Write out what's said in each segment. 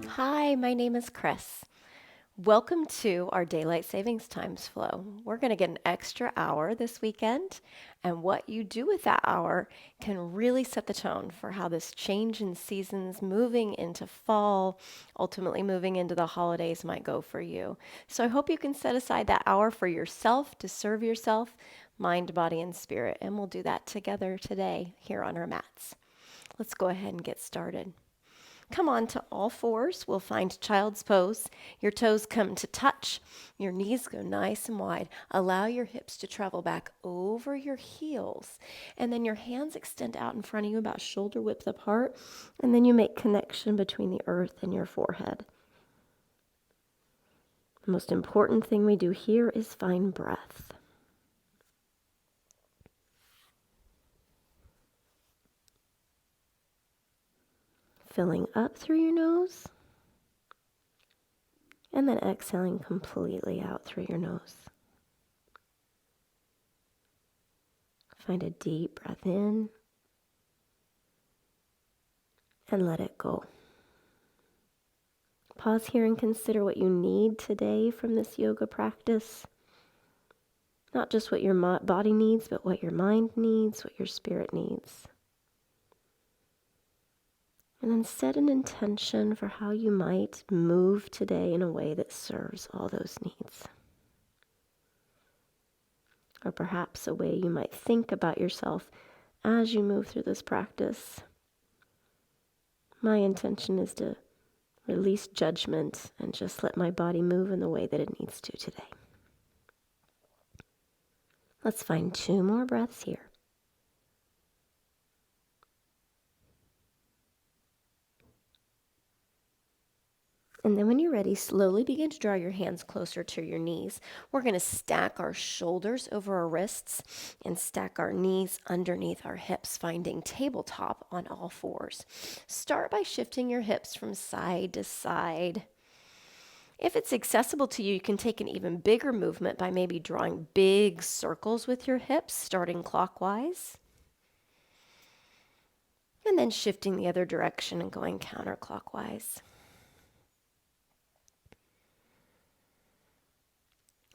Hi, my name is Chris. Welcome to our Daylight Savings Times flow. We're going to get an extra hour this weekend, and what you do with that hour can really set the tone for how this change in seasons, moving into fall, ultimately moving into the holidays, might go for you. So I hope you can set aside that hour for yourself to serve yourself, mind, body, and spirit, and we'll do that together today here on our mats. Let's go ahead and get started. Come on to all fours. We'll find child's pose. Your toes come to touch. Your knees go nice and wide. Allow your hips to travel back over your heels. And then your hands extend out in front of you about shoulder width apart. And then you make connection between the earth and your forehead. The most important thing we do here is find breath. Filling up through your nose, and then exhaling completely out through your nose. Find a deep breath in, and let it go. Pause here and consider what you need today from this yoga practice. Not just what your body needs, but what your mind needs, what your spirit needs. And then set an intention for how you might move today in a way that serves all those needs. Or perhaps a way you might think about yourself as you move through this practice. My intention is to release judgment and just let my body move in the way that it needs to today. Let's find 2 more breaths here. And then when you're ready, slowly begin to draw your hands closer to your knees. We're going to stack our shoulders over our wrists and stack our knees underneath our hips, finding tabletop on all fours. Start by shifting your hips from side to side. If it's accessible to you, you can take an even bigger movement by maybe drawing big circles with your hips, starting clockwise. And then shifting the other direction and going counterclockwise.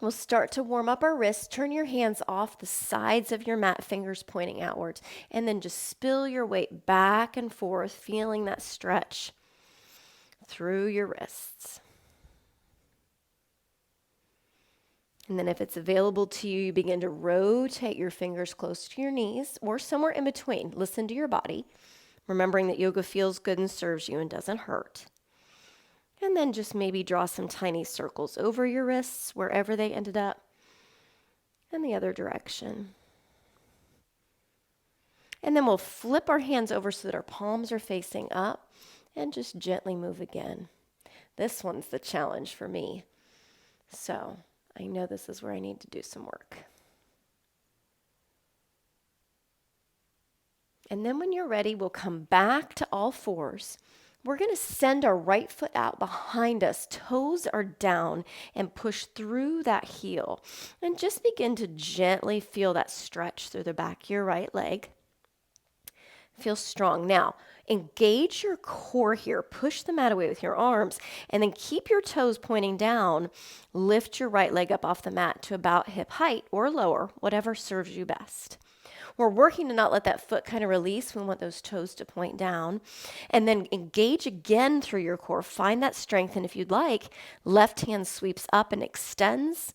We'll start to warm up our wrists. Turn your hands off the sides of your mat, fingers pointing outwards, and then just spill your weight back and forth, feeling that stretch through your wrists. And then if it's available to you, you begin to rotate your fingers close to your knees or somewhere in between. Listen to your body, remembering that yoga feels good and serves you and doesn't hurt. And then just maybe draw some tiny circles over your wrists, wherever they ended up, and the other direction. And then we'll flip our hands over so that our palms are facing up and just gently move again. This one's the challenge for me. So I know this is where I need to do some work. And then when you're ready, we'll come back to all fours. We're going to send our right foot out behind us. Toes are down and push through that heel. And just begin to gently feel that stretch through the back of your right leg. Feel strong. Now, engage your core here. Push the mat away with your arms and then keep your toes pointing down. Lift your right leg up off the mat to about hip height or lower, whatever serves you best. We're working to not let that foot kind of release. We want those toes to point down. And then engage again through your core. Find that strength. And if you'd like, left hand sweeps up and extends,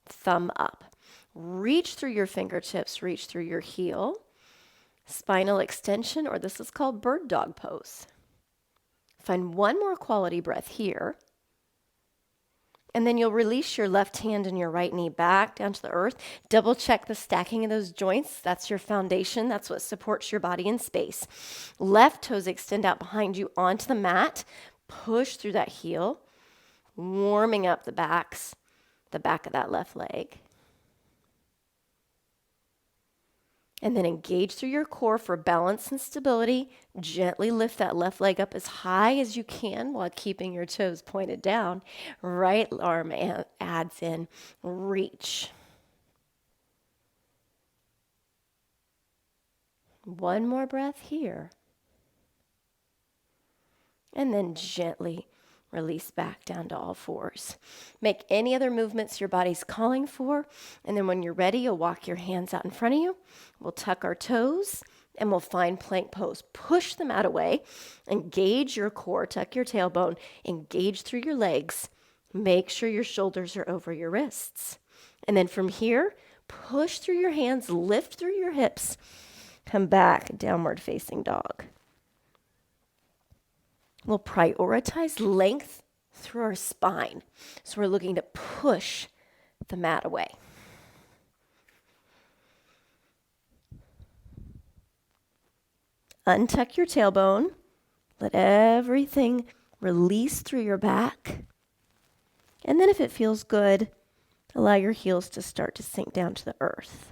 thumb up. Reach through your fingertips, reach through your heel. Spinal extension, or this is called bird dog pose. Find one more quality breath here. And then you'll release your left hand and your right knee back down to the earth. Double check the stacking of those joints. That's your foundation. That's what supports your body in space. Left toes extend out behind you onto the mat. Push through that heel, warming up the back of that left leg. And then engage through your core for balance and stability. Gently lift that left leg up as high as you can while keeping your toes pointed down. Right arm adds in, reach. One more breath here. And then gently release back down to all fours. Make any other movements your body's calling for. And then when you're ready, you'll walk your hands out in front of you. We'll tuck our toes and we'll find plank pose. Push them out away. Engage your core. Tuck your tailbone. Engage through your legs. Make sure your shoulders are over your wrists. And then from here, push through your hands, lift through your hips. Come back, downward facing dog. We'll prioritize length through our spine. So we're looking to push the mat away. Untuck your tailbone. Let everything release through your back. And then if it feels good, allow your heels to start to sink down to the earth.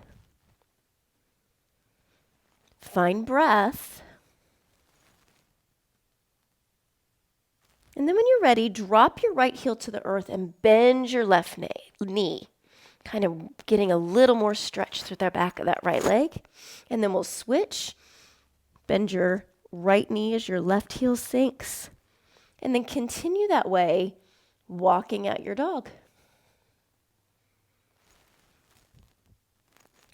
Find breath. And then when you're ready, drop your right heel to the earth and bend your left knee, kind of getting a little more stretch through the back of that right leg. And then we'll switch. Bend your right knee as your left heel sinks. And then continue that way, walking out your dog.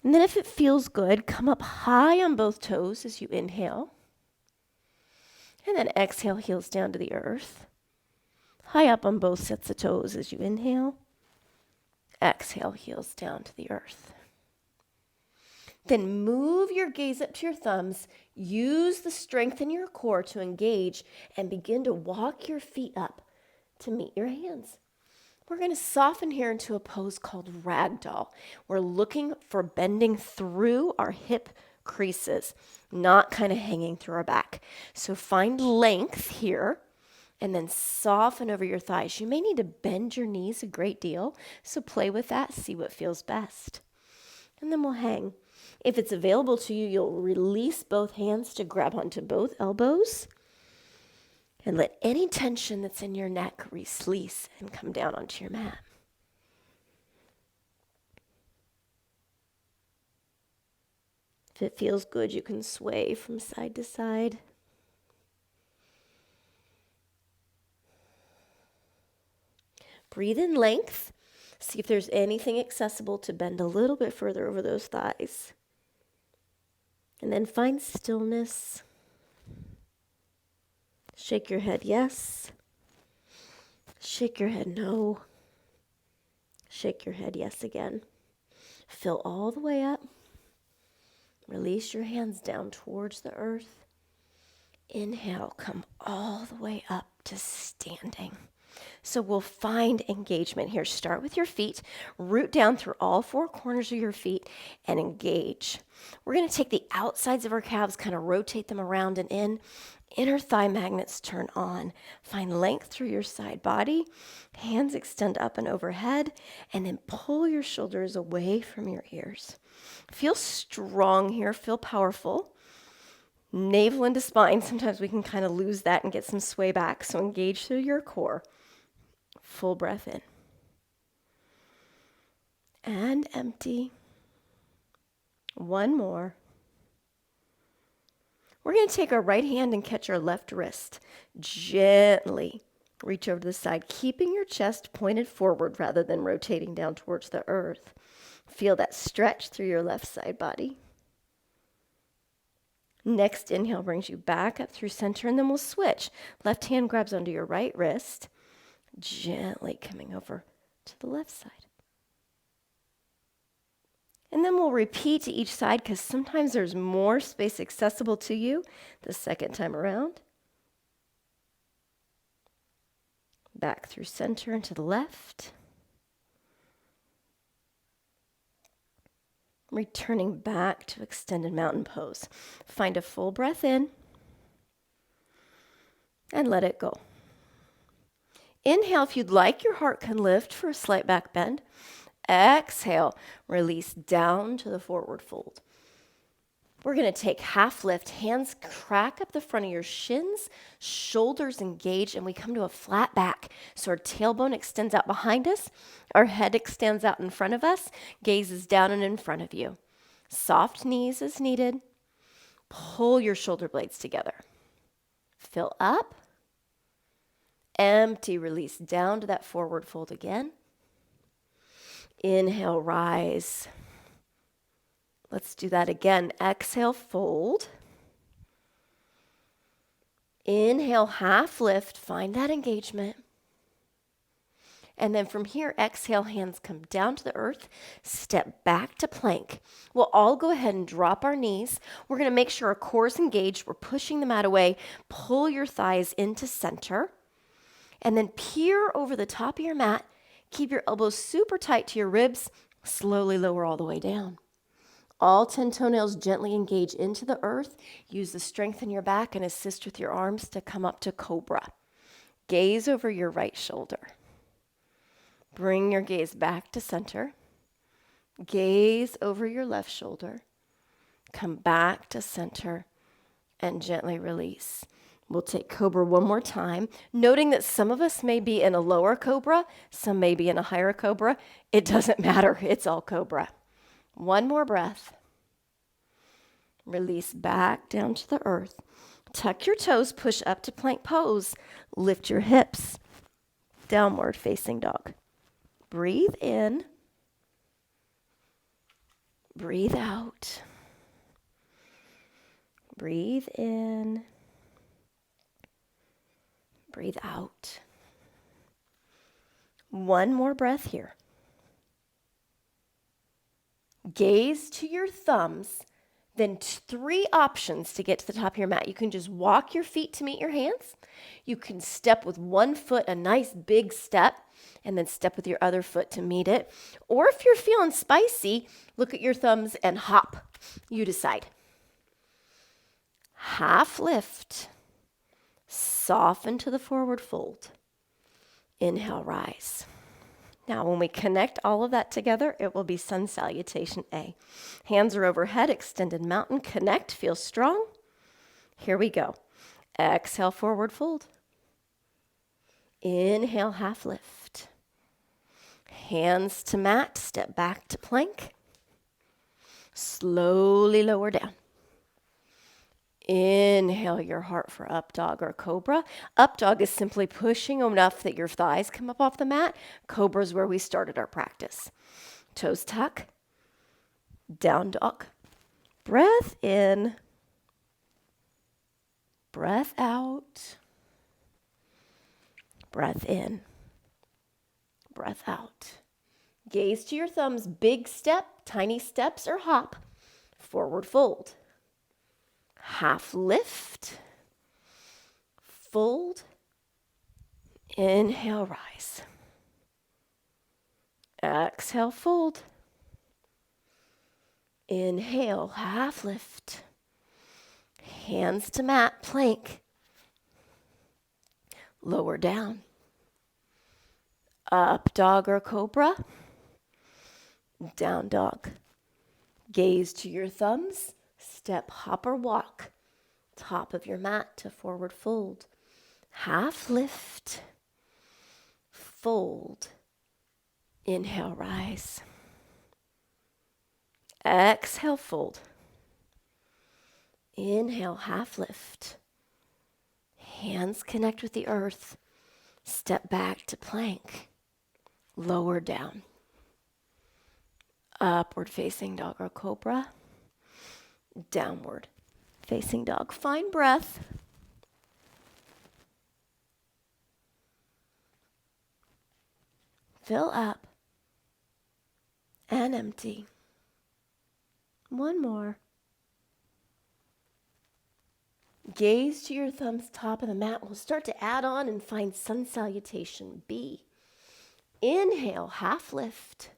And then if it feels good, come up high on both toes as you inhale. And then exhale, heels down to the earth. High up on both sets of toes as you inhale. Exhale, heels down to the earth. Then move your gaze up to your thumbs. Use the strength in your core to engage and begin to walk your feet up to meet your hands. We're going to soften here into a pose called ragdoll. We're looking for bending through our hip creases, not kind of hanging through our back. So find length here and then soften over your thighs. You may need to bend your knees a great deal, so play with that, see what feels best. And then we'll hang. If it's available to you, you'll release both hands to grab onto both elbows and let any tension that's in your neck release and come down onto your mat. If it feels good, you can sway from side to side. Breathe in length. See if there's anything accessible to bend a little bit further over those thighs. And then find stillness. Shake your head yes. Shake your head no. Shake your head yes again. Fill all the way up. Release your hands down towards the earth. Inhale, come all the way up to standing. So we'll find engagement here. Start with your feet, root down through all four corners of your feet and engage. We're going to take the outsides of our calves, kind of rotate them around and in. Inner thigh magnets turn on. Find length through your side body. Hands extend up and overhead, and then pull your shoulders away from your ears. Feel strong here. Feel powerful. Navel into spine. Sometimes we can kind of lose that and get some sway back. So engage through your core. Full breath in. And empty. One more. We're going to take our right hand and catch our left wrist. Gently reach over to the side, keeping your chest pointed forward rather than rotating down towards the earth. Feel that stretch through your left side body. Next inhale brings you back up through center, and then we'll switch. Left hand grabs onto your right wrist, gently coming over to the left side. And then we'll repeat to each side because sometimes there's more space accessible to you the second time around. Back through center and to the left. Returning back to extended mountain pose. Find a full breath in and let it go. Inhale, if you'd like, your heart can lift for a slight back bend. Exhale, release down to the forward fold. We're going to take half lift, hands crack up the front of your shins, shoulders engage, and we come to a flat back. So our tailbone extends out behind us, our head extends out in front of us, gaze is down and in front of you. Soft knees as needed. Pull your shoulder blades together. Fill up. Empty, release down to that forward fold again. Inhale, rise. Let's do that again. Exhale, fold. Inhale, half lift. Find that engagement. And then from here, exhale, hands come down to the earth. Step back to plank. We'll all go ahead and drop our knees. We're going to make sure our core is engaged. We're pushing the mat away. Pull your thighs into center. And then peer over the top of your mat. Keep your elbows super tight to your ribs. Slowly lower all the way down. All 10 toenails gently engage into the earth. Use the strength in your back and assist with your arms to come up to cobra. Gaze over your right shoulder. Bring your gaze back to center. Gaze over your left shoulder. Come back to center and gently release. We'll take cobra one more time, noting that some of us may be in a lower cobra, some may be in a higher cobra. It doesn't matter. It's all cobra. One more breath. Release back down to the earth. Tuck your toes, push up to plank pose. Lift your hips. Downward facing dog. Breathe in. Breathe out. Breathe in. Breathe out. One more breath here. Gaze to your thumbs, then 3 options to get to the top of your mat. You can just walk your feet to meet your hands. You can step with one foot, a nice big step, and then step with your other foot to meet it. Or if you're feeling spicy, look at your thumbs and hop. You decide. Half lift. Soften to the forward fold. Inhale, rise. Now, when we connect all of that together, it will be sun salutation A. Hands are overhead, extended mountain. Connect, feel strong. Here we go. Exhale, forward fold. Inhale, half lift. Hands to mat, step back to plank. Slowly lower down. Inhale your heart for up dog or cobra. Up dog is simply pushing enough that your thighs come up off the mat. Cobra is where we started our practice. Toes tuck. Down dog. Breath in. Breath out. Breath in. Breath out. Gaze to your thumbs. Big step, tiny steps, or hop. Forward fold. Half lift, fold, inhale, rise. Exhale, fold. Inhale, half lift. Hands to mat, plank. Lower down. Up dog or cobra. Down dog. Gaze to your thumbs. Step, hop, or walk. Top of your mat to forward fold. Half lift. Fold. Inhale, rise. Exhale, fold. Inhale, half lift. Hands connect with the earth. Step back to plank. Lower down. Upward facing dog or cobra. Downward facing dog. Find breath. Fill up and empty. One more. Gaze to your thumbs, top of the mat. We'll start to add on and find sun salutation B. Inhale, half lift.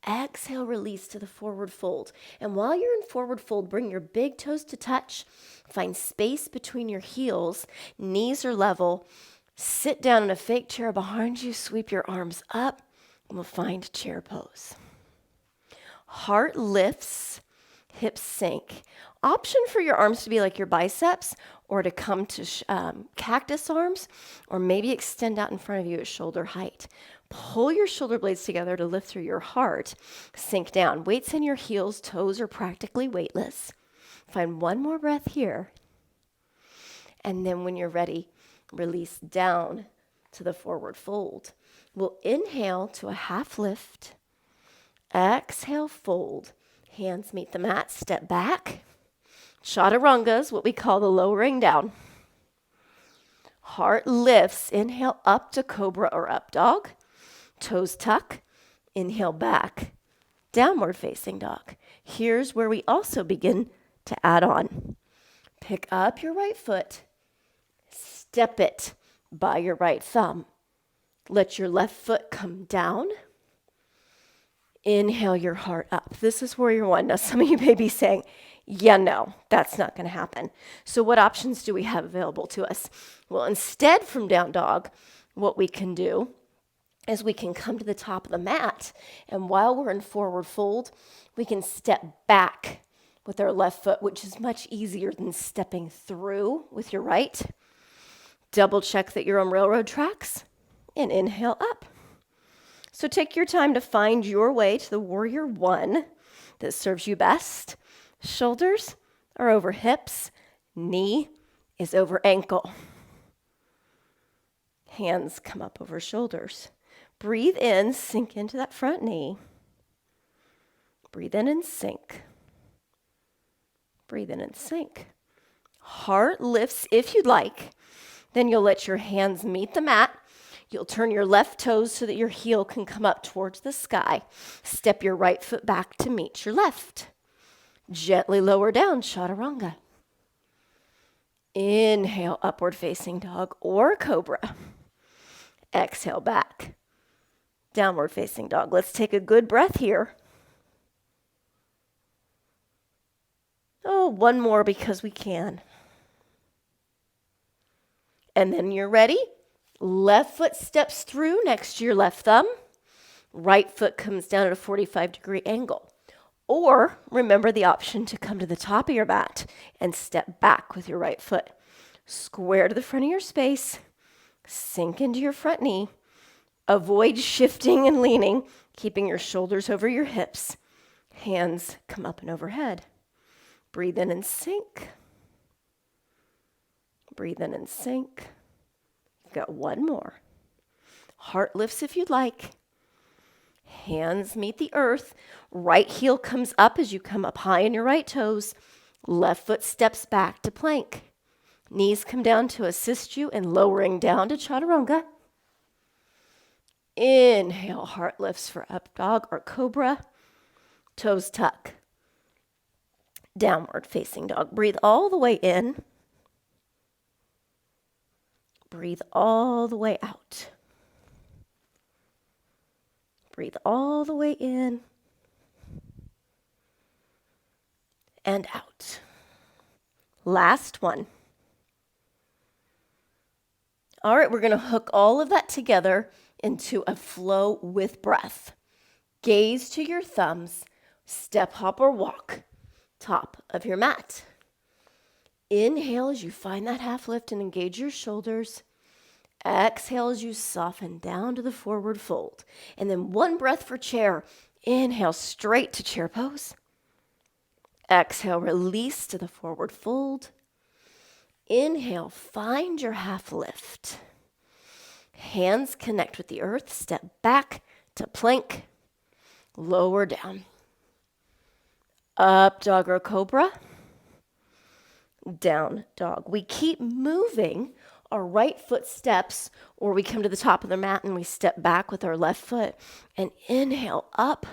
Exhale, release to the forward fold. And while you're in forward fold, bring your big toes to touch. Find space between your heels. Knees are level. Sit down in a fake chair behind you. Sweep your arms up. And we'll find chair pose. Heart lifts. Hips sink. Option for your arms to be like your biceps or to come to cactus arms, or maybe extend out in front of you at shoulder height. Pull your shoulder blades together to lift through your heart. Sink down. Weights in your heels. Toes are practically weightless. Find one more breath here. And then when you're ready, release down to the forward fold. We'll inhale to a half lift. Exhale, fold. Hands meet the mat, step back. Chaturanga is what we call the lowering down. Heart lifts. Inhale up to cobra or up dog. Toes tuck. Inhale back. Downward facing dog. Here's where we also begin to add on. Pick up your right foot. Step it by your right thumb. Let your left foot come down. Inhale your heart up. This is warrior one. Now, some of you may be saying, yeah, no, that's not going to happen. So what options do we have available to us? Well, instead from down dog, what we can do is we can come to the top of the mat. And while we're in forward fold, we can step back with our left foot, which is much easier than stepping through with your right. Double check that you're on railroad tracks and inhale up. So take your time to find your way to the warrior one that serves you best. Shoulders are over hips. Knee is over ankle. Hands come up over shoulders. Breathe in, sink into that front knee. Breathe in and sink. Breathe in and sink. Heart lifts if you'd like. Then you'll let your hands meet the mat. You'll turn your left toes so that your heel can come up towards the sky. Step your right foot back to meet your left. Gently lower down, chaturanga. Inhale, upward facing dog or cobra. Exhale back. Downward facing dog. Let's take a good breath here. Oh, one more because we can. And then you're ready. Left foot steps through next to your left thumb. Right foot comes down at a 45-degree angle. Or remember the option to come to the top of your mat and step back with your right foot. Square to the front of your space. Sink into your front knee. Avoid shifting and leaning, keeping your shoulders over your hips. Hands come up and overhead. Breathe in and sink. Breathe in and sink. You've got one more. Heart lifts if you'd like. Hands meet the earth. Right heel comes up as you come up high on your right toes. Left foot steps back to plank. Knees come down to assist you in lowering down to chaturanga. Inhale, heart lifts for up dog or cobra. Toes tuck. Downward facing dog. Breathe all the way in. Breathe all the way out. Breathe all the way in and out. Last one. All right, we're going to hook all of that together into a flow with breath. Gaze to your thumbs, step, hop, or walk, top of your mat. Inhale as you find that half lift and engage your shoulders. Exhale as you soften down to the forward fold. And then one breath for chair. Inhale straight to chair pose. Exhale, release to the forward fold. Inhale, find your half lift. Hands connect with the earth. Step back to plank. Lower down. Up dog or cobra. Down dog. We keep moving our right foot steps, or we come to the top of the mat and we step back with our left foot and inhale up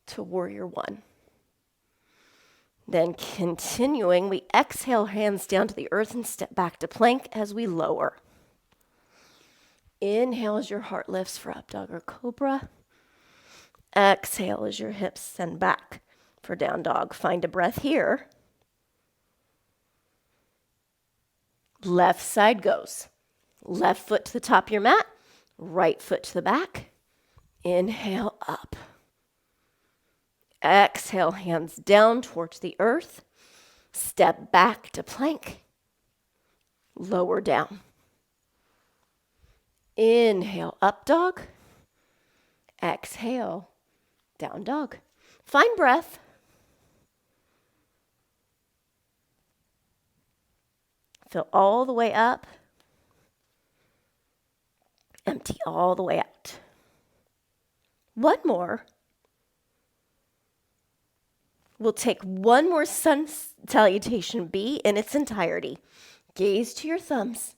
to warrior one. Then continuing, we exhale, hands down to the earth and step back to plank as we lower. Inhale as your heart lifts for up dog or cobra. Exhale as your hips send back for down dog. Find a breath here. Left side goes. Left foot to the top of your mat. Right foot to the back. Inhale up. Exhale, hands down towards the earth. Step back to plank. Lower down. Inhale, up dog. Exhale, down dog. Find breath. Fill all the way up. Empty all the way out. One more. We'll take one more sun salutation B in its entirety. Gaze to your thumbs.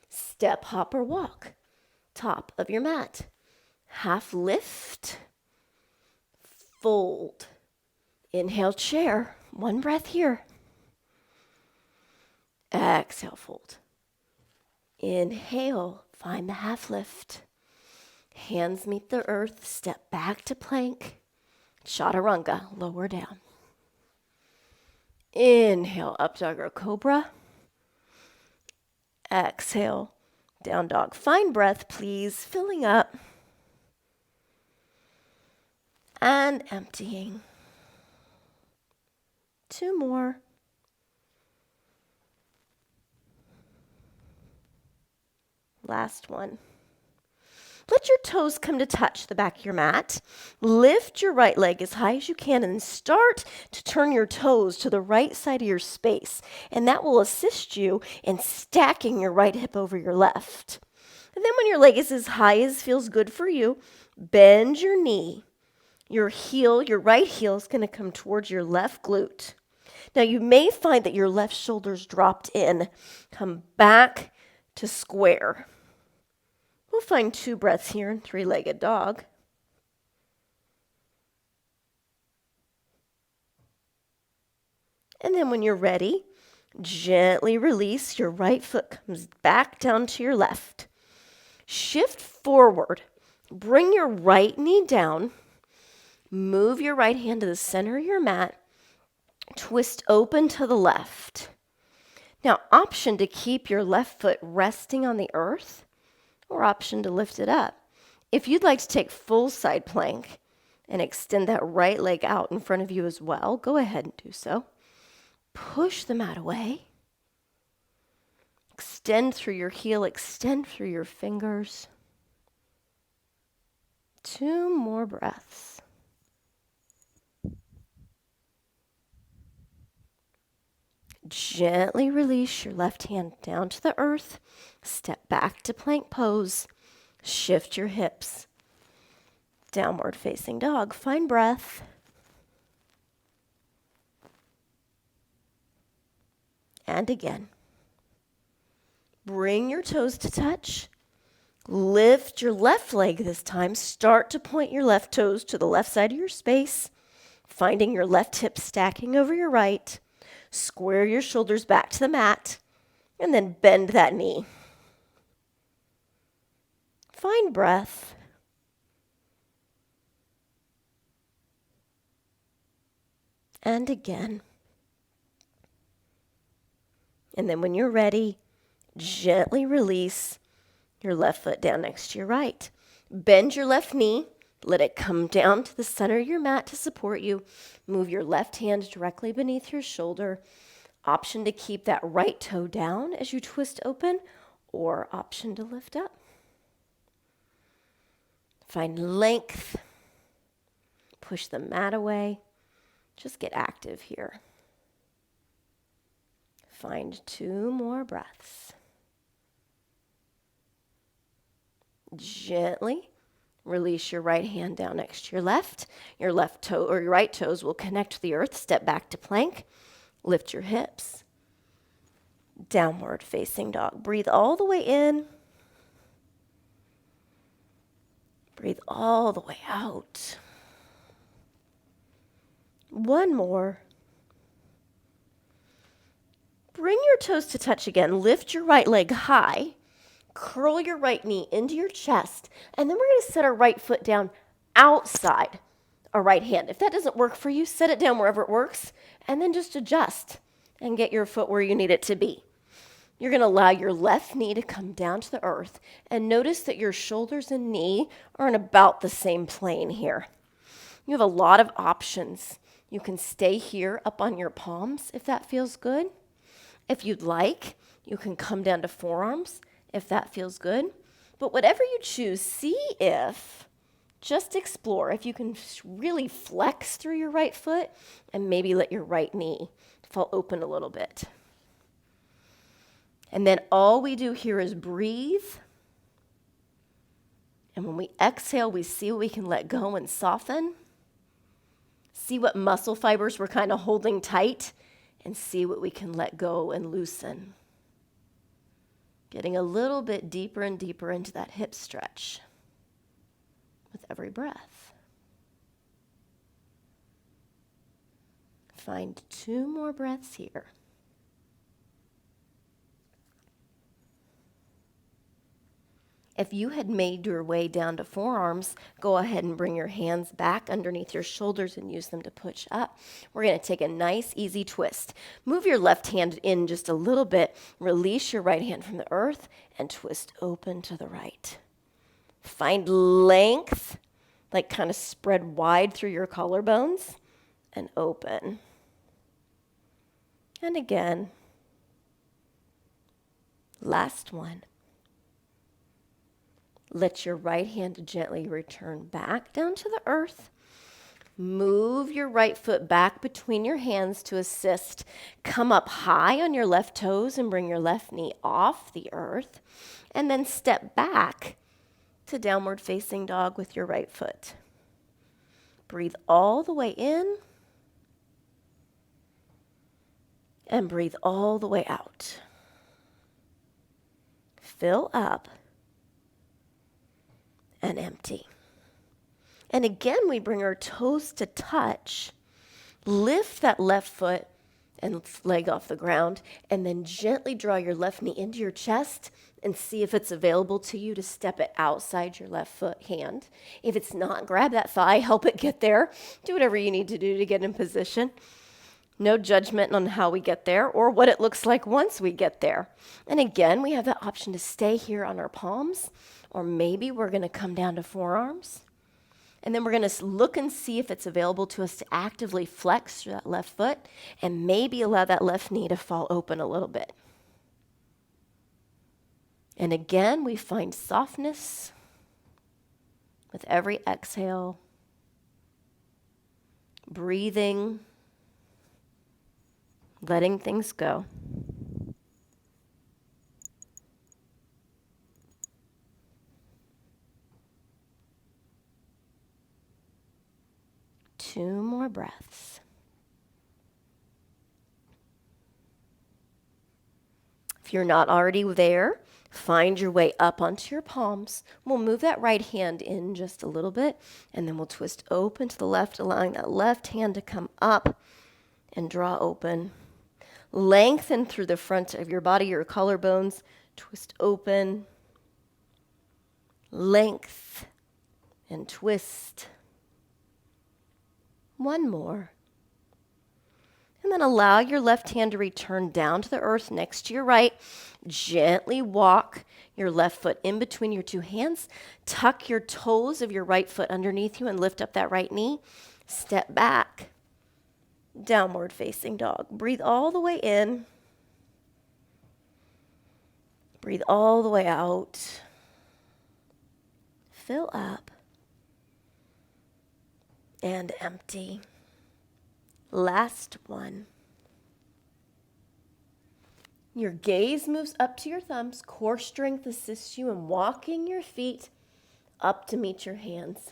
Step, hop, or walk. Top of your mat. Half lift. Fold. Inhale, chair. One breath here. Exhale, fold. Inhale, find the half lift. Hands meet the earth. Step back to plank. Chaturanga, lower down. Inhale, up dog or cobra. Exhale, down dog. Find breath, please. Filling up. And emptying. Two more. Last one. Let your toes come to touch the back of your mat. Lift your right leg as high as you can and start to turn your toes to the right side of your space. And that will assist you in stacking your right hip over your left. And then when your leg is as high as feels good for you, bend your knee. Your heel, your right heel is going to come towards your left glute. Now you may find that your left shoulder's dropped in. Come back to square. We'll find 2 breaths here in three-legged dog. And then when you're ready, gently release. Your right foot comes back down to your left. Shift forward. Bring your right knee down. Move your right hand to the center of your mat. Twist open to the left. Now, option to keep your left foot resting on the earth, or option to lift it up. If you'd like to take full side plank and extend that right leg out in front of you as well, go ahead and do so. Push the mat away. Extend through your heel, extend through your fingers. 2 more breaths. Gently release your left hand down to the earth. Step back to plank pose. Shift your hips. Downward facing dog. Find breath. And again. Bring your toes to touch. Lift your left leg this time. Start to point your left toes to the left side of your space. Finding your left hip stacking over your right. Square your shoulders back to the mat, and then bend that knee. Find breath. And again. And then when you're ready, gently release your left foot down next to your right. Bend your left knee. Let it come down to the center of your mat to support you. Move your left hand directly beneath your shoulder. Option to keep that right toe down as you twist open, or option to lift up. Find length. Push the mat away. Just get active here. Find 2 more breaths. Gently release your right hand down next to your left. Your left toe or your right toes will connect to the earth. Step back to plank. Lift your hips. Downward facing dog. Breathe all the way in. Breathe all the way out. One more. Bring your toes to touch again. Lift your right leg high. Curl your right knee into your chest, and then we're going to set our right foot down outside our right hand. If that doesn't work for you, set it down wherever it works, and then just adjust and get your foot where you need it to be. You're going to allow your left knee to come down to the earth, and notice that your shoulders and knee are in about the same plane here. You have a lot of options. You can stay here up on your palms if that feels good. If you'd like, you can come down to forearms if that feels good. But whatever you choose, see if, just explore, if you can really flex through your right foot and maybe let your right knee fall open a little bit. And then all we do here is breathe. And when we exhale, we see what we can let go and soften. See what muscle fibers we're kind of holding tight, and see what we can let go and loosen. Getting a little bit deeper and deeper into that hip stretch with every breath. Find 2 more breaths here. If you had made your way down to forearms, go ahead and bring your hands back underneath your shoulders and use them to push up. We're going to take a nice, easy twist. Move your left hand in just a little bit. Release your right hand from the earth and twist open to the right. Find length, like kind of spread wide through your collarbones, and open. And again. Last one. Let your right hand gently return back down to the earth. Move your right foot back between your hands to assist. Come up high on your left toes and bring your left knee off the earth. And then step back to downward facing dog with your right foot. Breathe all the way in. And breathe all the way out. Fill up. And empty. And again, we bring our toes to touch. Lift that left foot and leg off the ground, and then gently draw your left knee into your chest and see if it's available to you to step it outside your left foot hand. If it's not, grab that thigh, help it get there. Do whatever you need to do to get in position. No judgment on how we get there or what it looks like once we get there. And again, we have the option to stay here on our palms, or maybe we're going to come down to forearms. And then we're going to look and see if it's available to us to actively flex through that left foot and maybe allow that left knee to fall open a little bit. And again, we find softness with every exhale, breathing, letting things go. Two more breaths. If you're not already there, find your way up onto your palms. We'll move that right hand in just a little bit, and then we'll twist open to the left, allowing that left hand to come up and draw open. Lengthen through the front of your body, your collarbones. Twist open. Length and twist. One more. And then allow your left hand to return down to the earth next to your right. Gently walk your left foot in between your two hands. Tuck your toes of your right foot underneath you and lift up that right knee. Step back. Downward facing dog. Breathe all the way in. Breathe all the way out. Fill up. And empty. Last one. Your gaze moves up to your thumbs. Core strength assists you in walking your feet up to meet your hands.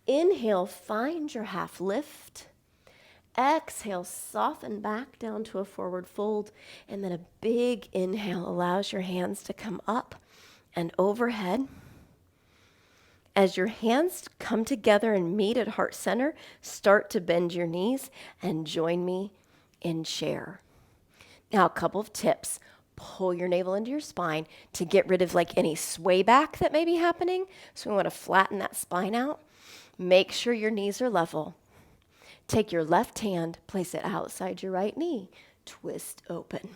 Inhale, find your half lift. Exhale, soften back down to a forward fold. And then a big inhale allows your hands to come up and overhead. As your hands come together and meet at heart center, start to bend your knees and join me in chair. Now, a couple of tips. Pull your navel into your spine to get rid of like any sway back that may be happening. So we want to flatten that spine out. Make sure your knees are level. Take your left hand, place it outside your right knee. Twist open.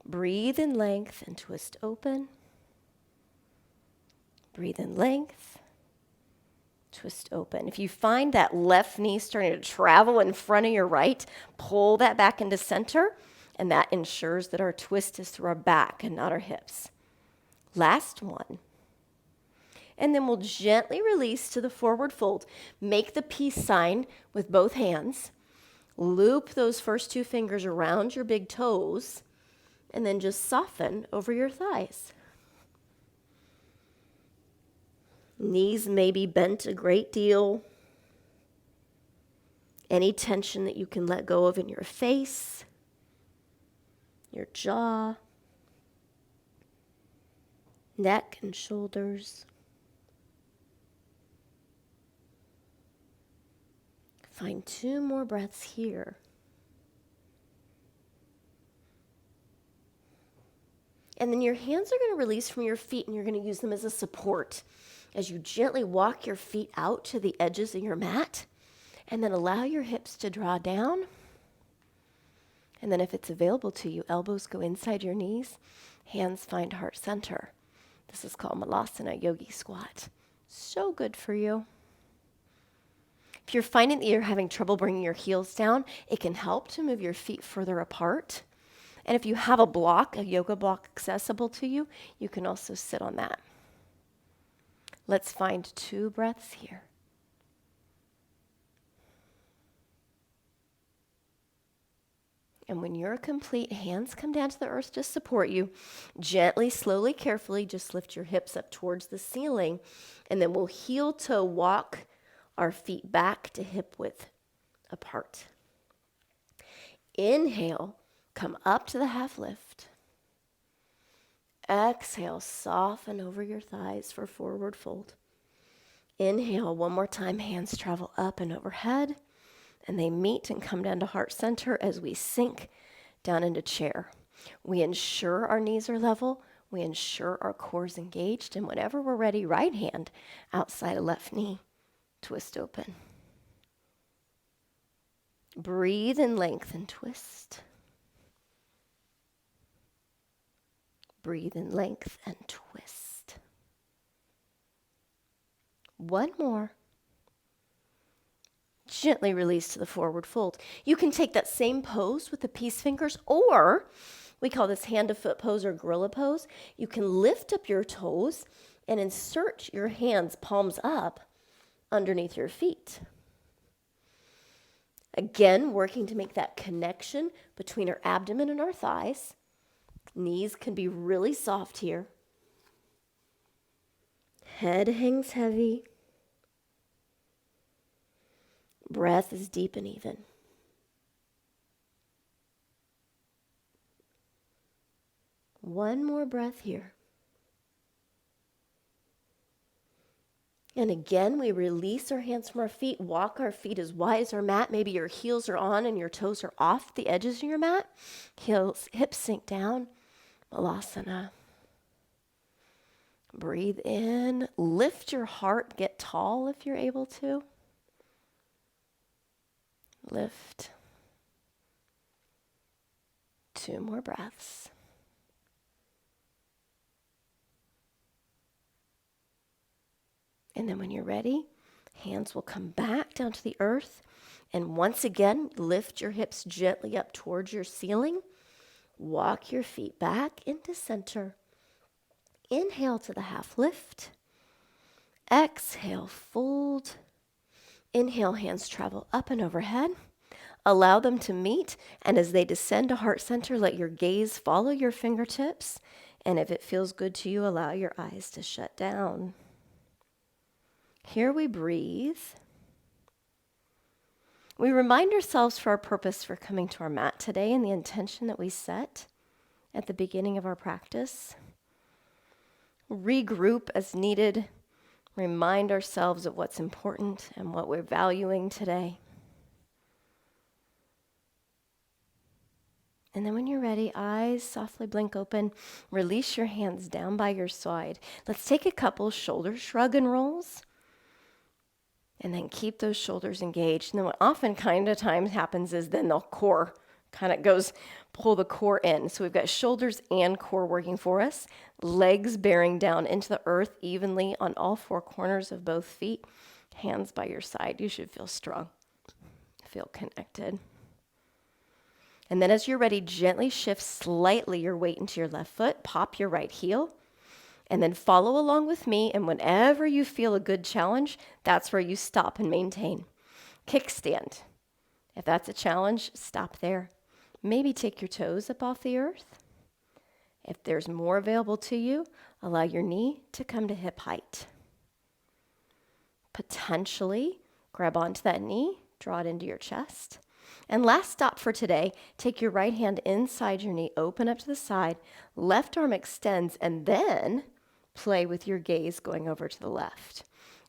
Breathe in length and twist open. Breathe in length, twist open. If you find that left knee starting to travel in front of your right, pull that back into center, and that ensures that our twist is through our back and not our hips. Last one. And then we'll gently release to the forward fold. Make the peace sign with both hands. Loop those first two fingers around your big toes, And then just soften over your thighs. Knees may be bent a great deal. Any tension that you can let go of in your face, your jaw, neck and shoulders. Find 2 more breaths here. And then your hands are going to release from your feet, and you're going to use them as a support as you gently walk your feet out to the edges of your mat, and then allow your hips to draw down. And then if it's available to you, elbows go inside your knees, hands find heart center. This is called Malasana Yogi Squat. So good for you. If you're finding that you're having trouble bringing your heels down, it can help to move your feet further apart. And if you have a block, a yoga block accessible to you, you can also sit on that. Let's find 2 breaths here. And when you're complete, hands come down to the earth to support you. Gently, slowly, carefully, just lift your hips up towards the ceiling. And then we'll heel toe walk our feet back to hip width apart. Inhale, come up to the half lift. Exhale, soften over your thighs for forward fold. Inhale, one more time, hands travel up and overhead, and they meet and come down to heart center as we sink down into chair. We ensure our knees are level, we ensure our core is engaged, and whenever we're ready, right hand outside of left knee, twist open. Breathe and lengthen, twist. Breathe in length and twist. One more. Gently release to the forward fold. You can take that same pose with the peace fingers, or we call this hand to foot pose or gorilla pose. You can lift up your toes and insert your hands palms up underneath your feet. Again, working to make that connection between our abdomen and our thighs. Knees can be really soft here. Head hangs heavy. Breath is deep and even. One more breath here. And again, we release our hands from our feet, walk our feet as wide as our mat. Maybe your heels are on and your toes are off the edges of your mat. Hips sink down. Malasana. Breathe in. Lift your heart. Get tall if you're able to. Lift. 2 more breaths. And then when you're ready, hands will come back down to the earth. And once again, lift your hips gently up towards your ceiling. Walk your feet back into center. Inhale to the half lift. Exhale, fold. Inhale, hands travel up and overhead. Allow them to meet, and as they descend to heart center, let your gaze follow your fingertips. And if it feels good to you, allow your eyes to shut down. Here we breathe. We remind ourselves for our purpose for coming to our mat today and the intention that we set at the beginning of our practice. Regroup as needed. Remind ourselves of what's important and what we're valuing today. And then when you're ready, eyes softly blink open. Release your hands down by your side. Let's take a couple shoulder shrug and rolls. And then keep those shoulders engaged. And then what often kind of times happens is then the core kind of goes, pull the core in. So we've got shoulders and core working for us. Legs bearing down into the earth evenly on all 4 corners of both feet. Hands by your side. You should feel strong. Feel connected. And then as you're ready, gently shift slightly your weight into your left foot. Pop your right heel. And then follow along with me, and whenever you feel a good challenge, that's where you stop and maintain. Kickstand. If that's a challenge, stop there. Maybe take your toes up off the earth. If there's more available to you, allow your knee to come to hip height. Potentially grab onto that knee, draw it into your chest. And last stop for today, take your right hand inside your knee, open up to the side, left arm extends, and then play with your gaze going over to the left.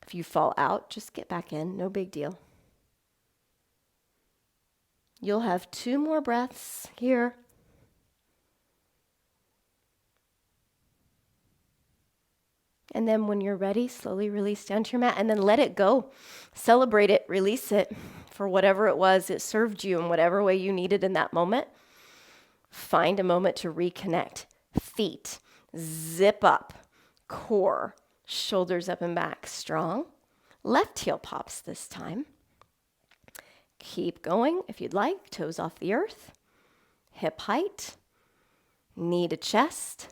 If you fall out, just get back in, no big deal. You'll have 2 more breaths here. And then when you're ready, slowly release down to your mat and then let it go. Celebrate it, release it for whatever it was. It served you in whatever way you needed in that moment. Find a moment to reconnect. Feet, zip up, core, shoulders up and back, strong. Left heel pops this time. Keep going if you'd like, toes off the earth. Hip height, knee to chest.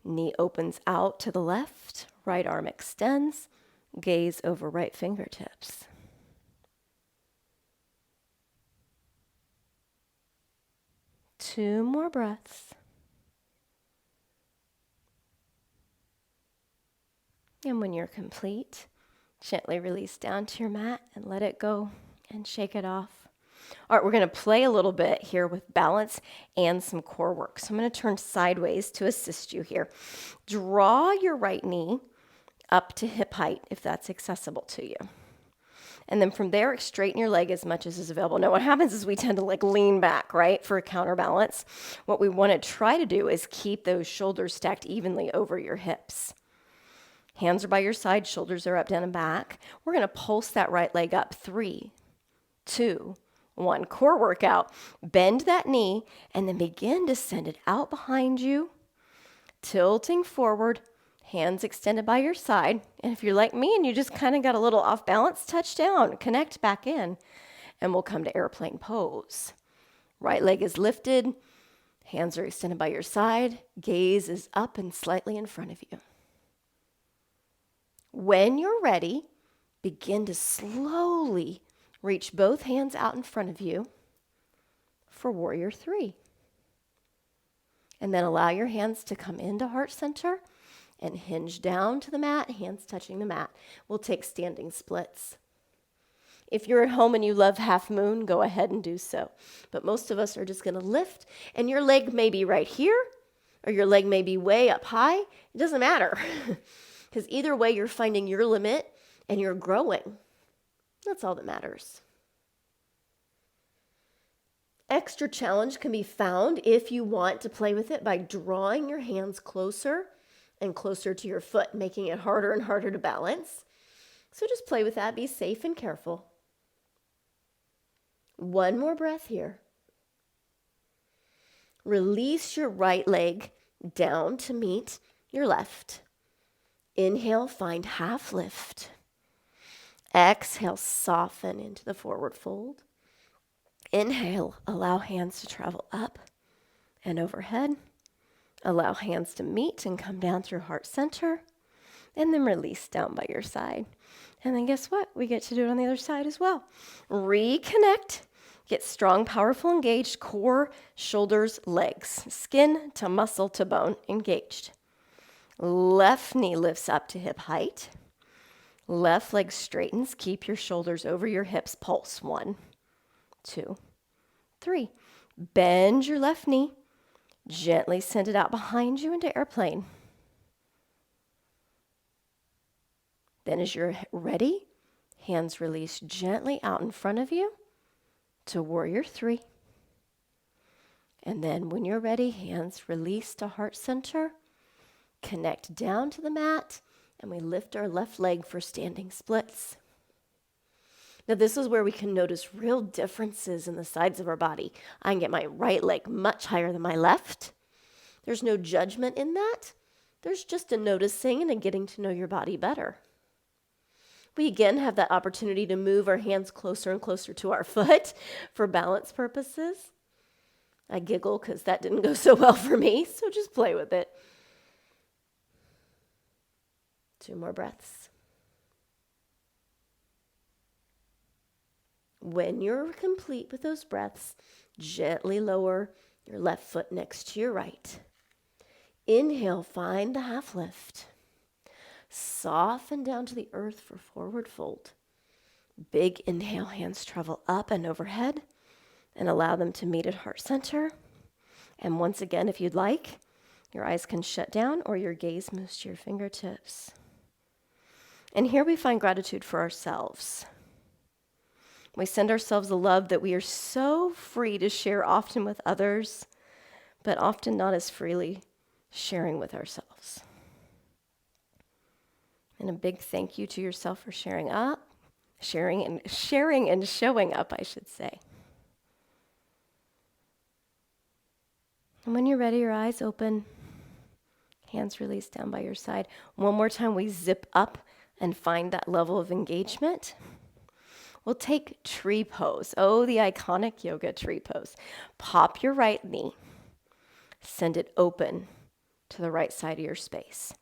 Knee opens out to the left, right arm extends, gaze over right fingertips. Two more breaths. And when you're complete, gently release down to your mat and let it go and shake it off. All right, we're going to play a little bit here with balance and some core work. So I'm going to turn sideways to assist you here. Draw your right knee up to hip height if that's accessible to you. And then from there, straighten your leg as much as is available. Now, what happens is we tend to lean back, right, for a counterbalance. What we want to try to do is keep those shoulders stacked evenly over your hips. Hands are by your side, shoulders are up, down, and back. We're going to pulse that right leg up. 3, 2, 1. Core workout. Bend that knee and then begin to send it out behind you, tilting forward, hands extended by your side. And if you're like me and you just kind of got a little off balance, touch down, connect back in, and we'll come to airplane pose. Right leg is lifted, hands are extended by your side, gaze is up and slightly in front of you. When you're ready, begin to slowly reach both hands out in front of you for warrior 3. And then allow your hands to come into heart center and hinge down to the mat, hands touching the mat. We'll take standing splits. If you're at home and you love half moon, go ahead and do so. But most of us are just going to lift, and your leg may be right here, or your leg may be way up high. It doesn't matter, because either way, you're finding your limit and you're growing. That's all that matters. Extra challenge can be found if you want to play with it by drawing your hands closer and closer to your foot, making it harder and harder to balance. So just play with that. Be safe and careful. One more breath here. Release your right leg down to meet your left. Inhale, find half lift. Exhale, soften into the forward fold. Inhale, allow hands to travel up and overhead. Allow hands to meet and come down through heart center. And then release down by your side. And then guess what? We get to do it on the other side as well. Reconnect. Get strong, powerful, engaged. Core, shoulders, legs. Skin to muscle to bone engaged. Left knee lifts up to hip height. Left leg straightens. Keep your shoulders over your hips. Pulse. 1, 2, 3. Bend your left knee. Gently send it out behind you into airplane. Then as you're ready, hands release gently out in front of you to warrior 3. And then when you're ready, hands release to heart center. Connect down to the mat. And we lift our left leg for standing splits. Now, this is where we can notice real differences in the sides of our body. I can get my right leg much higher than my left. There's no judgment in that. There's just a noticing and a getting to know your body better. We again have that opportunity to move our hands closer and closer to our foot for balance purposes. I giggle because that didn't go so well for me, so just play with it. 2 more breaths. When you're complete with those breaths, gently lower your left foot next to your right. Inhale, find the half lift. Soften down to the earth for forward fold. Big inhale, hands travel up and overhead and allow them to meet at heart center. And once again, if you'd like, your eyes can shut down or your gaze moves to your fingertips. And here we find gratitude for ourselves. We send ourselves the love that we are so free to share often with others, but often not as freely sharing with ourselves. And a big thank you to yourself for sharing and showing up, I should say. And when you're ready, your eyes open, hands released down by your side. One more time, we zip up and find that level of engagement. We'll take tree pose. Oh, the iconic yoga tree pose. Pop your right knee. Send it open to the right side of your space.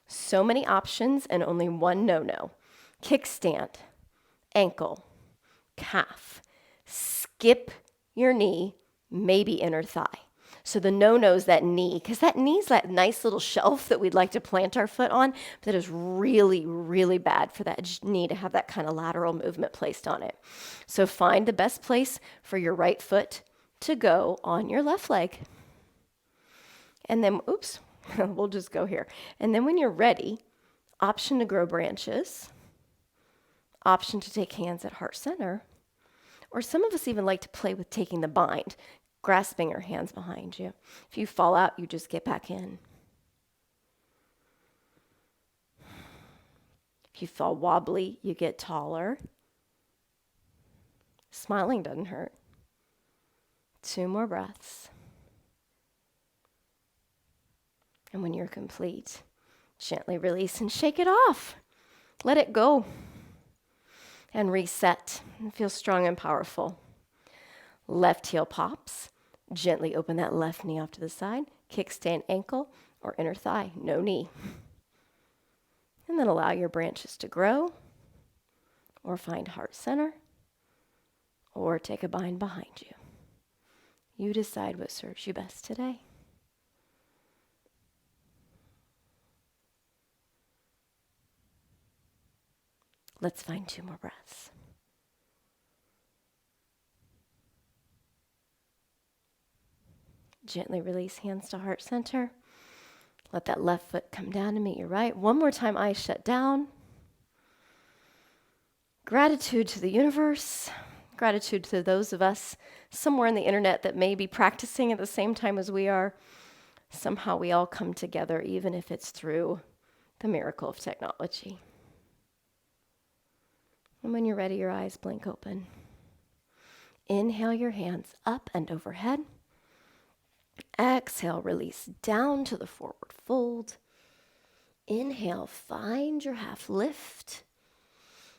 So many options and only one no-no. Kickstand, ankle, calf. Skip your knee, maybe inner thigh. So the no-no is that knee, because that knee is that nice little shelf that we'd like to plant our foot on, but that is really, really bad for that knee to have that kind of lateral movement placed on it. So find the best place for your right foot to go on your left leg. And then, we'll just go here. And then when you're ready, option to grow branches, option to take hands at heart center, or some of us even like to play with taking the bind, grasping your hands behind you. If you fall out, you just get back in. If you fall wobbly, you get taller. Smiling doesn't hurt. 2 more breaths. And when you're complete, gently release and shake it off. Let it go. And reset and feel strong and powerful. Left heel pops. Gently open that left knee off to the side. Kickstand ankle or inner thigh, no knee. And then allow your branches to grow or find heart center or take a bind behind you. You decide what serves you best today. Let's find 2 more breaths. Gently release hands to heart center. Let that left foot come down to meet your right. One more time, eyes shut down. Gratitude to the universe. Gratitude to those of us somewhere on the internet that may be practicing at the same time as we are. Somehow we all come together, even if it's through the miracle of technology. And when you're ready, your eyes blink open. Inhale your hands up and overhead. Exhale, release down to the forward fold. Inhale, find your half lift.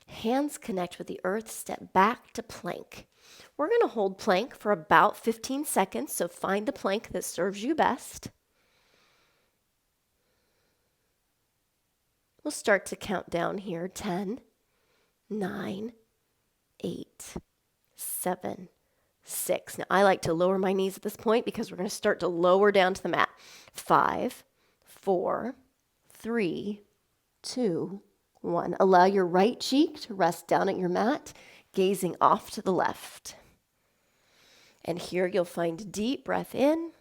Hands connect with the earth, step back to plank. We're going to hold plank for about 15 seconds, so find the plank that serves you best. We'll start to count down here. 10, 9, 8, 7, 6. Now, I like to lower my knees at this point because we're going to start to lower down to the mat. 5, 4, 3, 2, 1. Allow your right cheek to rest down at your mat, gazing off to the left. And here you'll find a deep breath in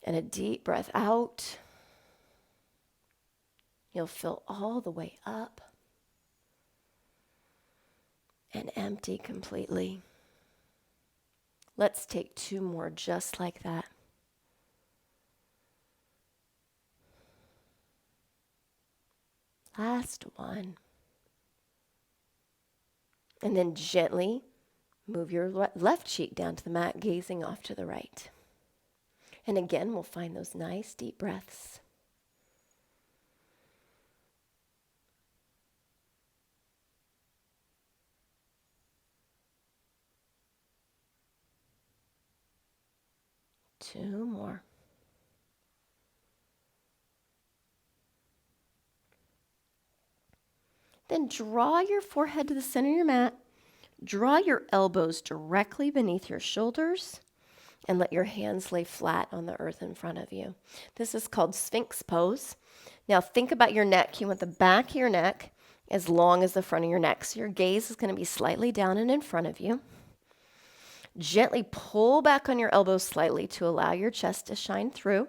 and a deep breath out. You'll fill all the way up and empty completely. Let's take 2 more just like that. Last one. And then gently move your left cheek down to the mat, gazing off to the right. And again, we'll find those nice deep breaths. Two more. Then draw your forehead to the center of your mat. Draw your elbows directly beneath your shoulders And let your hands lay flat on the earth in front of you. This is called Sphinx pose. Now think about your neck. You want the back of your neck as long as the front of your neck. So your gaze is going to be slightly down and in front of you. Gently pull back on your elbows slightly to allow your chest to shine through.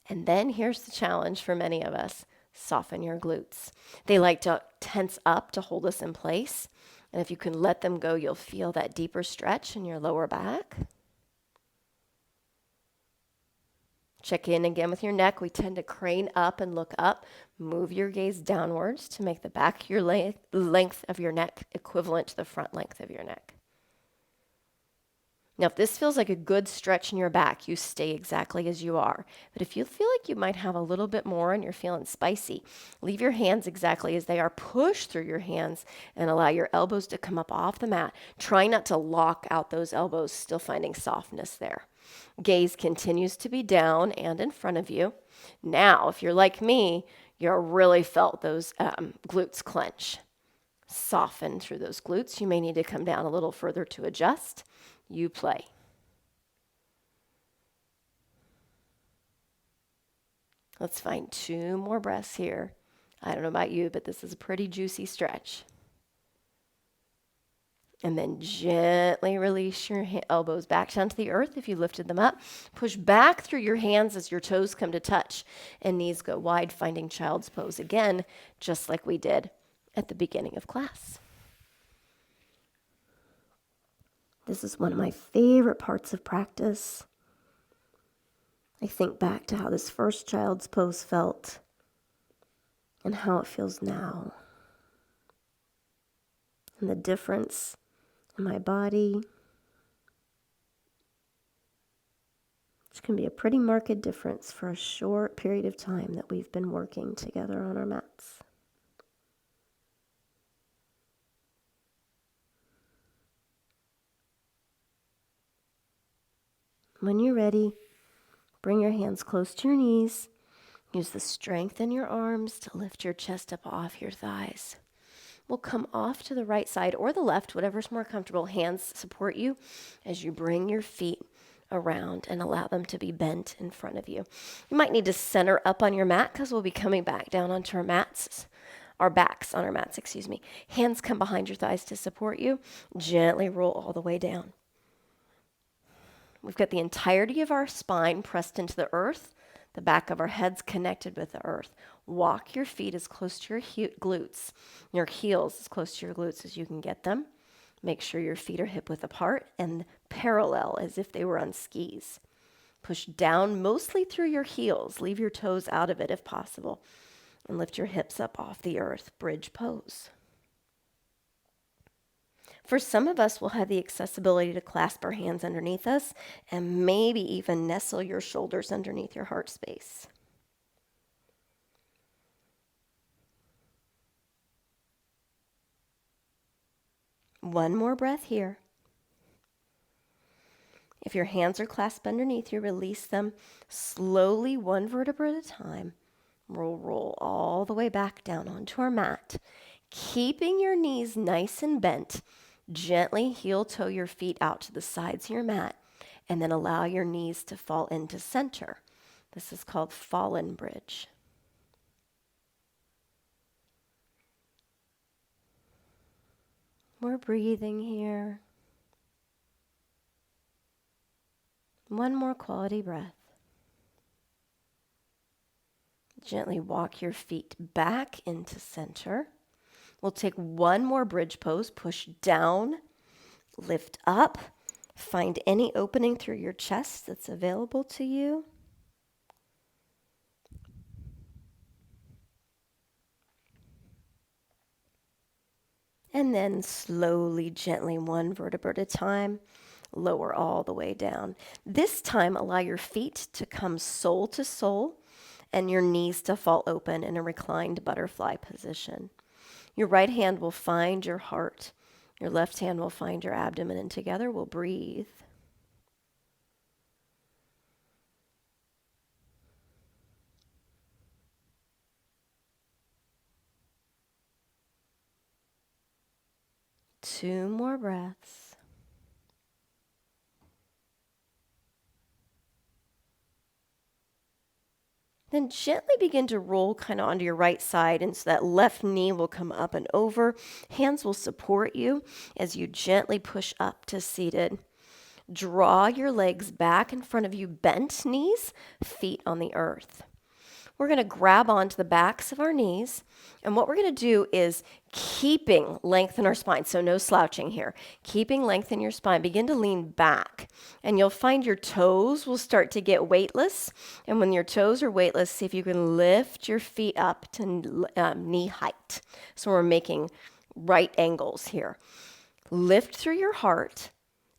And then here's the challenge for many of us. Soften your glutes. They like to tense up to hold us in place. And if you can let them go, you'll feel that deeper stretch in your lower back. Check in again with your neck. We tend to crane up and look up. Move your gaze downwards to make the back of your length of your neck equivalent to the front length of your neck. Now, if this feels like a good stretch in your back, you stay exactly as you are. But if you feel like you might have a little bit more and you're feeling spicy, leave your hands exactly as they are. Push through your hands and allow your elbows to come up off the mat. Try not to lock out those elbows, still finding softness there. Gaze continues to be down and in front of you. Now, if you're like me, you're really felt those glutes clench. Soften through those glutes. You may need to come down a little further to adjust. You play. Let's find 2 more breaths here. I don't know about you, but this is a pretty juicy stretch. And then gently release your elbows back down to the earth if you lifted them up. Push back through your hands as your toes come to touch and knees go wide, finding child's pose again, just like we did at the beginning of class. This is one of my favorite parts of practice. I think back to how this first child's pose felt and how it feels now. And the difference in my body, which can be a pretty marked difference for a short period of time that we've been working together on our mats. When you're ready, bring your hands close to your knees. Use the strength in your arms to lift your chest up off your thighs. We'll come off to the right side or the left, whatever's more comfortable. Hands support you as you bring your feet around and allow them to be bent in front of you. You might need to center up on your mat because we'll be coming back down onto our mats. Our backs on our mats, Hands come behind your thighs to support you. Gently roll all the way down. We've got the entirety of our spine pressed into the earth, the back of our heads connected with the earth. Walk your feet as close to your glutes, your heels as close to your glutes as you can get them. Make sure your feet are hip width apart and parallel as if they were on skis. Push down mostly through your heels. Leave your toes out of it if possible. And lift your hips up off the earth. Bridge pose. For some of us, we'll have the accessibility to clasp our hands underneath us and maybe even nestle your shoulders underneath your heart space. One more breath here. If your hands are clasped underneath you, release them slowly, one vertebra at a time. We'll roll all the way back down onto our mat, keeping your knees nice and bent. Gently heel-toe your feet out to the sides of your mat and then allow your knees to fall into center. This is called fallen bridge. We're breathing here. One more quality breath. Gently walk your feet back into center. We'll take one more bridge pose. Push down, lift up. Find any opening through your chest that's available to you. And then slowly, gently, one vertebra at a time, lower all the way down. This time, allow your feet to come sole to sole and your knees to fall open in a reclined butterfly position. Your right hand will find your heart. Your left hand will find your abdomen, and together we'll breathe. Two more breaths. Then gently begin to roll kind of onto your right side, and so that left knee will come up and over. Hands will support you as you gently push up to seated. Draw your legs back in front of you, bent knees, feet on the earth. We're going to grab onto the backs of our knees, and what we're going to do is keeping length in our spine, so no slouching here. Keeping length in your spine, begin to lean back, and you'll find your toes will start to get weightless, and when your toes are weightless, see if you can lift your feet up to knee height. So we're making right angles here. Lift through your heart.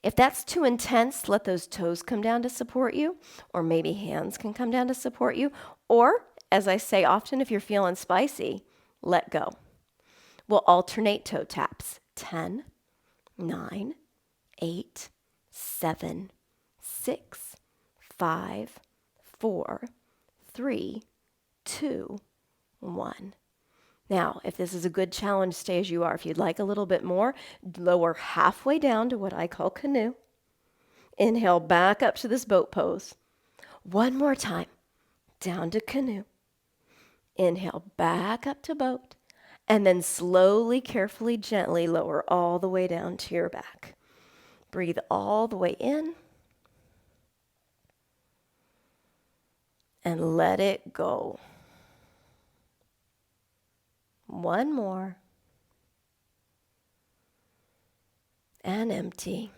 If that's too intense, let those toes come down to support you, or maybe hands can come down to support you, or as I say often, if you're feeling spicy, let go. We'll alternate toe taps. 10, 9, 8, 7, 6, 5, 4, 3, 2, 1. Now, if this is a good challenge, stay as you are. If you'd like a little bit more, lower halfway down to what I call canoe. Inhale back up to this boat pose. One more time, down to canoe. Inhale back up to boat, and then slowly, carefully, gently lower all the way down to your back. Breathe all the way in and let it go. One more. And empty.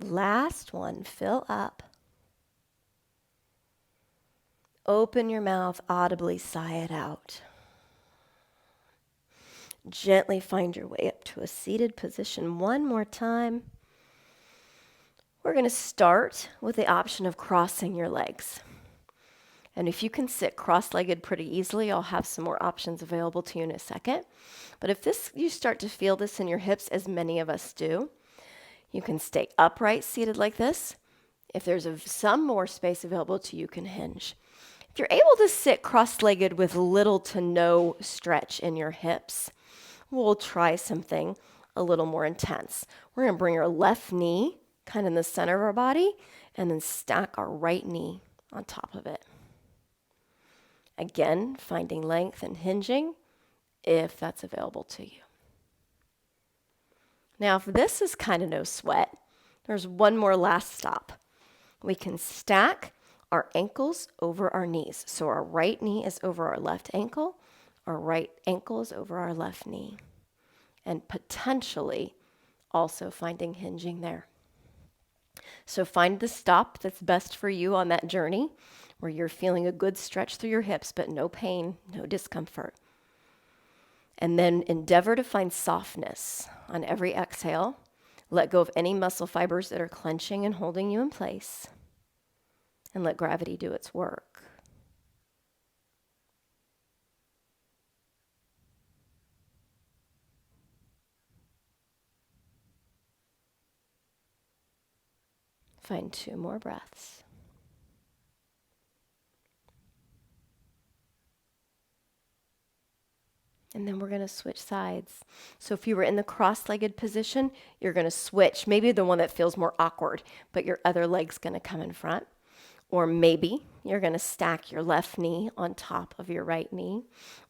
Last one, fill up. Open your mouth, audibly sigh it out. Gently find your way up to a seated position one more time. We're going to start with the option of crossing your legs. And if you can sit cross-legged pretty easily, I'll have some more options available to you in a second. But if you start to feel this in your hips, as many of us do, you can stay upright, seated like this. If there's some more space available to you, you can hinge. If you're able to sit cross-legged with little to no stretch in your hips, we'll try something a little more intense. We're going to bring our left knee kind of in the center of our body and then stack our right knee on top of it. Again, finding length and hinging if that's available to you. Now, if this is kind of no sweat, there's one more last stop. We can stack our ankles over our knees. So our right knee is over our left ankle, our right ankle is over our left knee, and potentially also finding hinging there. So find the stop that's best for you on that journey where you're feeling a good stretch through your hips, but no pain, no discomfort. And then endeavor to find softness on every exhale. Let go of any muscle fibers that are clenching and holding you in place. And let gravity do its work. Find 2 more breaths. And then we're going to switch sides. So if you were in the cross-legged position, you're going to switch. Maybe the one that feels more awkward, but your other leg's going to come in front. Or maybe you're going to stack your left knee on top of your right knee.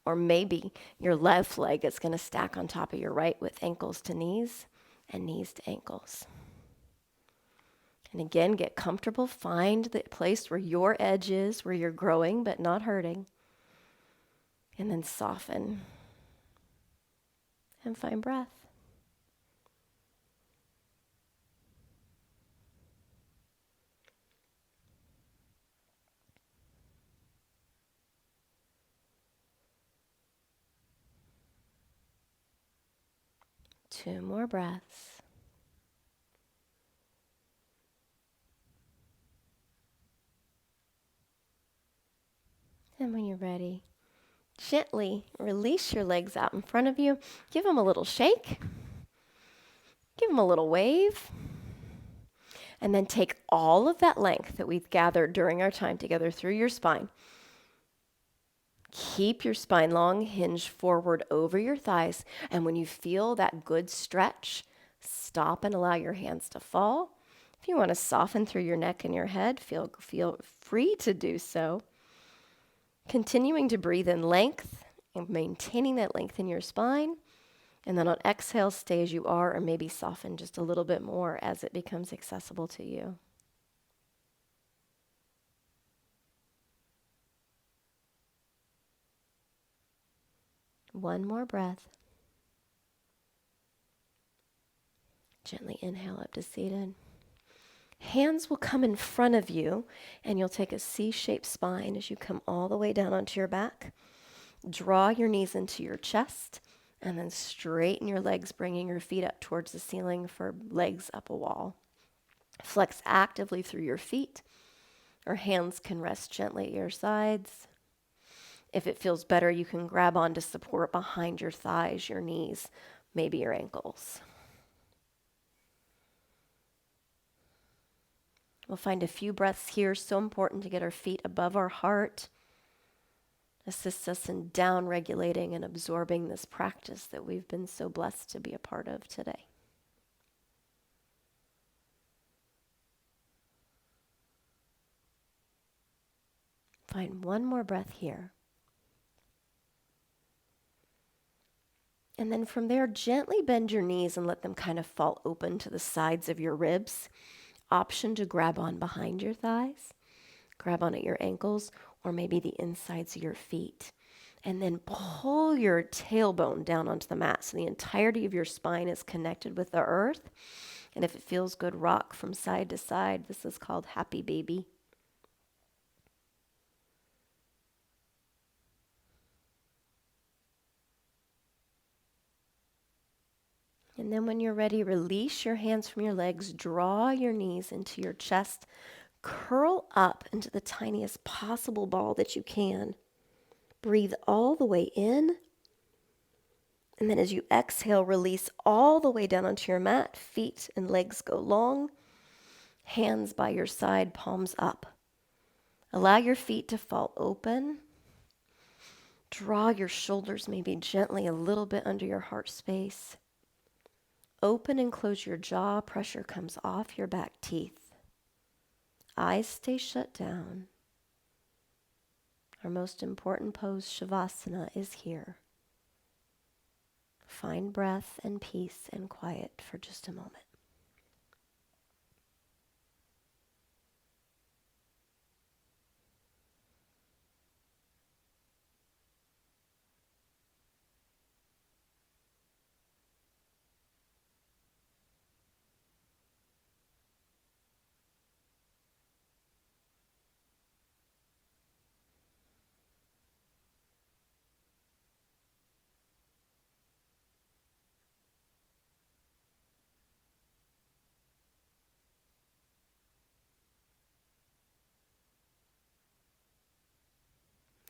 Or maybe your left leg is going to stack on top of your right with ankles to knees and knees to ankles. And again, get comfortable. Find the place where your edge is, where you're growing but not hurting. And then soften. And find breath. Two more breaths. And when you're ready, gently release your legs out in front of you. Give them a little shake. Give them a little wave. And then take all of that length that we've gathered during our time together through your spine. Keep your spine long, hinge forward over your thighs. And when you feel that good stretch, stop and allow your hands to fall. If you want to soften through your neck and your head, feel free to do so. Continuing to breathe in length and maintaining that length in your spine. And then on exhale, stay as you are, or maybe soften just a little bit more as it becomes accessible to you. One more breath. Gently inhale up to seated. Hands will come in front of you, and you'll take a C-shaped spine as you come all the way down onto your back. Draw your knees into your chest, and then straighten your legs, bringing your feet up towards the ceiling for legs up a wall. Flex actively through your feet, or hands can rest gently at your sides. If it feels better, you can grab onto support behind your thighs, your knees, maybe your ankles. We'll find a few breaths here, so important to get our feet above our heart. Assists us in down regulating and absorbing this practice that we've been so blessed to be a part of today. Find one more breath here. And then from there, gently bend your knees and let them kind of fall open to the sides of your ribs. Option to grab on behind your thighs, grab on at your ankles, or maybe the insides of your feet. And then pull your tailbone down onto the mat so the entirety of your spine is connected with the earth. And if it feels good, rock from side to side. This is called Happy Baby. And then when you're ready, release your hands from your legs, draw your knees into your chest, curl up into the tiniest possible ball that you can. Breathe all the way in. And then as you exhale, release all the way down onto your mat. Feet and legs go long. Hands by your side, palms up. Allow your feet to fall open. Draw your shoulders maybe gently a little bit under your heart space. Open and close your jaw. Pressure comes off your back teeth. Eyes stay shut down. Our most important pose, Shavasana, is here. Find breath and peace and quiet for just a moment.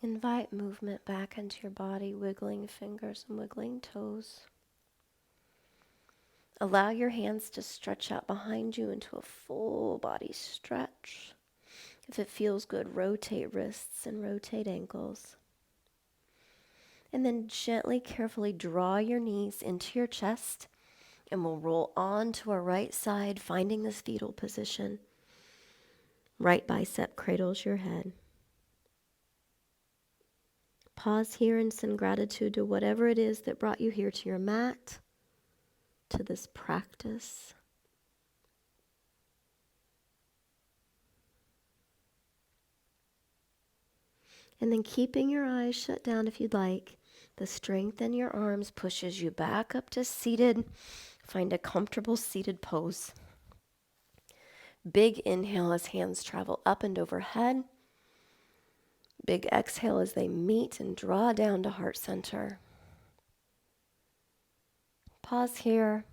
Invite movement back into your body, wiggling fingers and wiggling toes. Allow your hands to stretch out behind you into a full body stretch. If it feels good, rotate wrists and rotate ankles. And then gently, carefully draw your knees into your chest, and we'll roll on to our right side, finding this fetal position. Right bicep cradles your head. Pause here and send gratitude to whatever it is that brought you here to your mat, to this practice. And then keeping your eyes shut down if you'd like, the strength in your arms pushes you back up to seated. Find a comfortable seated pose. Big inhale as hands travel up and overhead. Big exhale as they meet and draw down to heart center. Pause here.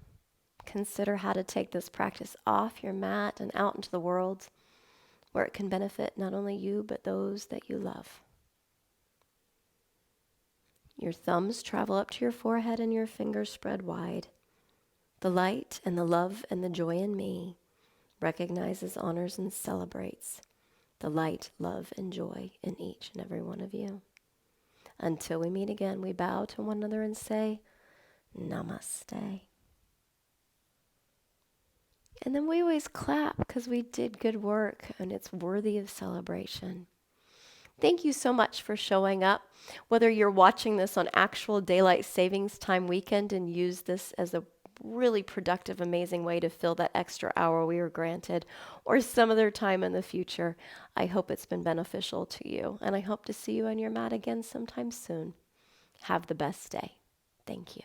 Consider how to take this practice off your mat and out into the world where it can benefit not only you, but those that you love. Your thumbs travel up to your forehead and your fingers spread wide. The light and the love and the joy in me recognizes, honors, and celebrates the light, love, and joy in each and every one of you. Until we meet again, we bow to one another and say, Namaste. And then we always clap because we did good work and it's worthy of celebration. Thank you so much for showing up. Whether you're watching this on actual daylight savings time weekend and use this as a really productive, amazing way to fill that extra hour we were granted, or some other time in the future, I hope it's been beneficial to you. And I hope to see you on your mat again sometime soon. Have the best day. Thank you.